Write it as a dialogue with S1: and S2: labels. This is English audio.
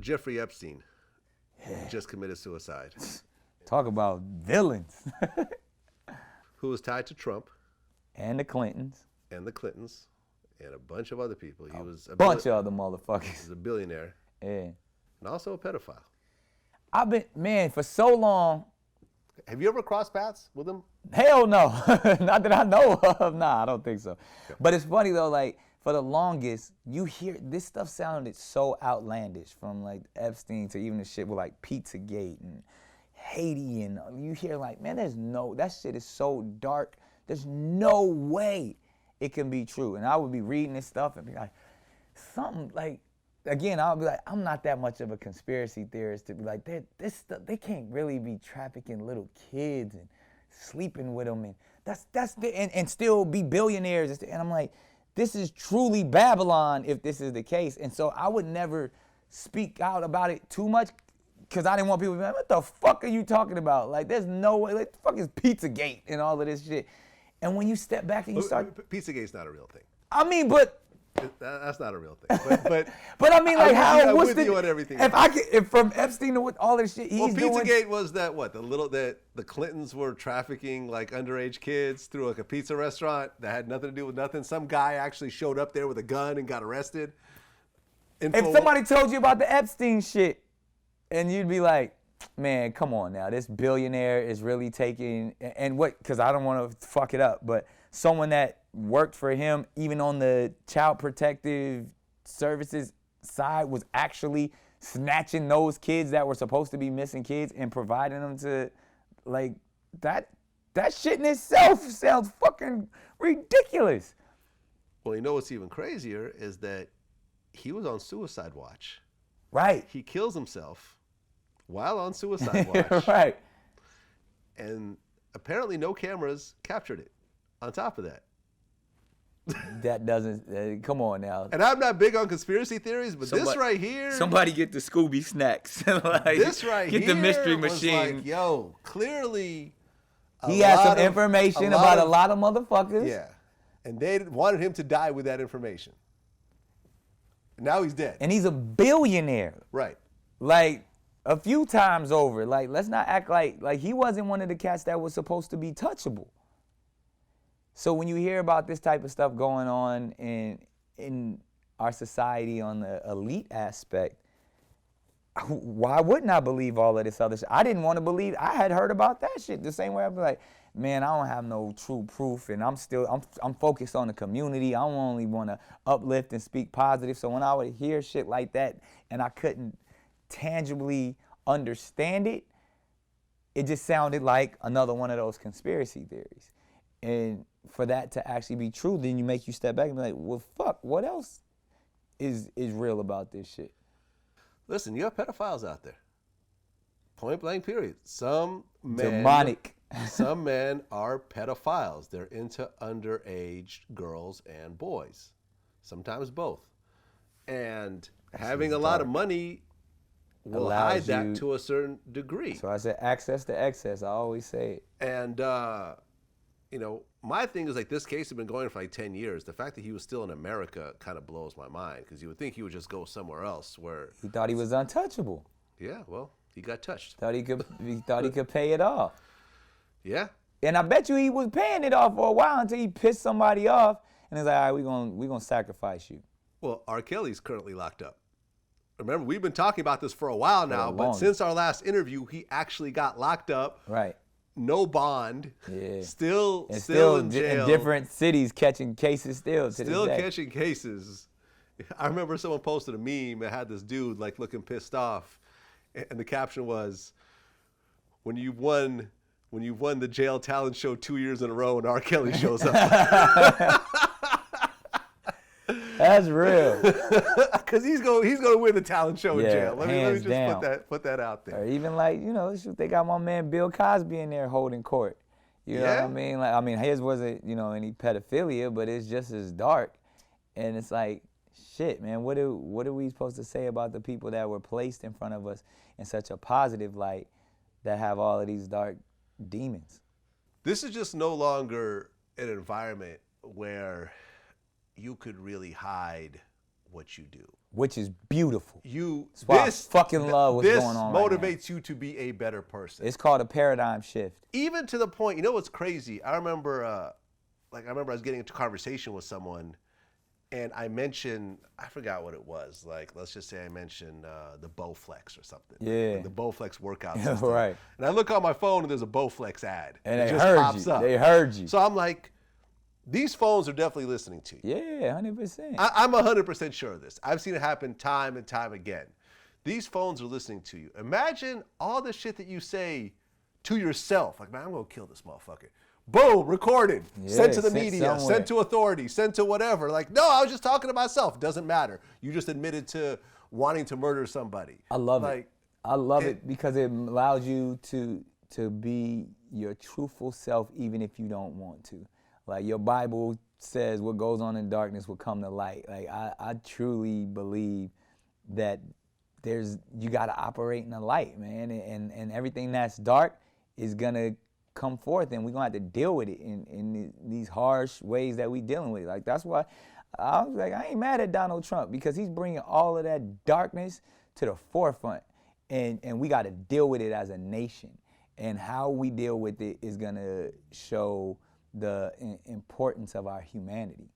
S1: Jeffrey Epstein just committed suicide.
S2: Talk about villains.
S1: Who was tied to Trump.
S2: And the Clintons.
S1: And the Clintons. And a bunch of other people. He was a
S2: bunch of other motherfuckers.
S1: He was a billionaire.
S2: Yeah.
S1: And also a pedophile.
S2: I've been, man, for so long.
S1: Have you ever crossed paths with him?
S2: Hell no. Not that I know of. Nah, I don't think so.
S1: Okay.
S2: But it's funny though, like, for the longest, you hear, this stuff sounded so outlandish, from like Epstein to even the shit with like Pizzagate and Haiti, and you hear like, man, that shit is so dark. There's no way it can be true. And I would be reading this stuff and be like, something like, again, I'll be like, I'm not that much of a conspiracy theorist to be like, they can't really be trafficking little kids and sleeping with them, and and still be billionaires. And I'm like, this is truly Babylon if this is the case. And so I would never speak out about it too much, because I didn't want people to be like, what the fuck are you talking about? Like, there's no way. Like, the fuck is Pizzagate and all of this shit? And when you step back and you start...
S1: Pizzagate's not a real thing.
S2: I mean, but...
S1: That's not a real thing. But
S2: I mean, like,
S1: I'm with you on everything.
S2: If from Epstein to all this shit he's doing...
S1: Well, Pizzagate was that, what, the Clintons were trafficking, like, underage kids through, like, a pizza restaurant that had nothing to do with nothing. Some guy actually showed up there with a gun and got arrested.
S2: If somebody told you about the Epstein shit, and you'd be like, man, come on now, this billionaire is really taking, and what, because I don't want to fuck it up, but someone that worked for him, even on the child protective services side, was actually snatching those kids that were supposed to be missing kids and providing them to, like, that shit in itself sounds fucking ridiculous.
S1: Well, you know what's even crazier is that he was on suicide watch.
S2: Right.
S1: He kills himself while on suicide watch.
S2: Right.
S1: And apparently no cameras captured it on top of that.
S2: That doesn't, come on now.
S1: And I'm not big on conspiracy theories, but this right here.
S2: Somebody get the Scooby snacks. Like,
S1: this right
S2: get
S1: here.
S2: The mystery
S1: was
S2: machine.
S1: like, yo, clearly.
S2: He had some information about a lot of motherfuckers.
S1: Yeah. And they wanted him to die with that information. Now he's dead.
S2: And he's a billionaire.
S1: Right.
S2: Like, a few times over. Like, let's not act like he wasn't one of the cats that was supposed to be touchable. So when you hear about this type of stuff going on in our society on the elite aspect, why wouldn't I believe all of this other shit? I didn't want to believe. I had heard about that shit the same way. I'd be like, man, I don't have no true proof, and I'm focused on the community. I only want to uplift and speak positive. So when I would hear shit like that and I couldn't tangibly understand it, it just sounded like another one of those conspiracy theories. And for that to actually be true, then you step back and be like, well, fuck, what else is real about this shit?
S1: Listen, you have pedophiles out there. Point blank, period. Some men,
S2: demonic.
S1: Some men are pedophiles. They're into underage girls and boys, sometimes both. And having a lot of money will hide that to a certain degree.
S2: So I said access to excess. I always say it.
S1: And, you know, my thing is, like, this case has been going for like 10 years. The fact that he was still in America kind of blows my mind, because you would think he would just go somewhere else where...
S2: He thought he was untouchable.
S1: Yeah, well, he got touched.
S2: He thought he could pay it off.
S1: Yeah.
S2: And I bet you he was paying it off for a while until he pissed somebody off, and he's like, all right, we're gonna sacrifice you.
S1: Well, R. Kelly's currently locked up. Remember, we've been talking about this for a while now, but since our last interview, he actually got locked up.
S2: Right.
S1: No bond.
S2: Yeah.
S1: Still in jail.
S2: In different cities catching cases still to
S1: Still
S2: this day.
S1: catching cases. I remember someone posted a meme that had this dude like looking pissed off, and the caption was, when you won the jail talent show 2 years in a row and R. Kelly shows up.
S2: That's real.
S1: Because he's gonna win the talent show in jail. Let me just
S2: down.
S1: put that out there.
S2: Or even like, you know, they got my man Bill Cosby in there holding court. You know what I mean? Like, I mean, his wasn't, you know, any pedophilia, but it's just as dark. And it's like, shit, man, what are we supposed to say about the people that were placed in front of us in such a positive light that have all of these dark demons?
S1: This is just no longer an environment where you could really hide what you do.
S2: Which is beautiful.
S1: This
S2: I fucking love what's going on right now.
S1: This motivates you to be a better person.
S2: It's called a paradigm shift.
S1: Even to the point, you know what's crazy? I remember I was getting into conversation with someone, and I mentioned, I forgot what it was. Like, let's just say I mentioned the Bowflex or something.
S2: Yeah.
S1: Like the Bowflex workout system.
S2: Right.
S1: And I look on my phone and there's a Bowflex ad.
S2: And
S1: it
S2: they
S1: just
S2: heard
S1: pops
S2: you.
S1: up.
S2: They heard you.
S1: So I'm like, these phones are definitely listening to you.
S2: Yeah, 100%.
S1: I'm 100% sure of this. I've seen it happen time and time again. These phones are listening to you. Imagine all the shit that you say to yourself. Like, man, I'm going to kill this motherfucker. Boom, recorded, sent to the media, sent to authorities, sent to whatever. Like, no, I was just talking to myself. Doesn't matter. You just admitted to wanting to murder somebody.
S2: I love it. I love it because it allows you to be your truthful self even if you don't want to. Like, your Bible says what goes on in darkness will come to light. Like, I truly believe that you got to operate in the light, man. And everything that's dark is going to come forth, and we're going to have to deal with it in these harsh ways that we dealing with. Like, that's why I was like, I ain't mad at Donald Trump, because he's bringing all of that darkness to the forefront, and we got to deal with it as a nation. And how we deal with it is going to show the importance of our humanity.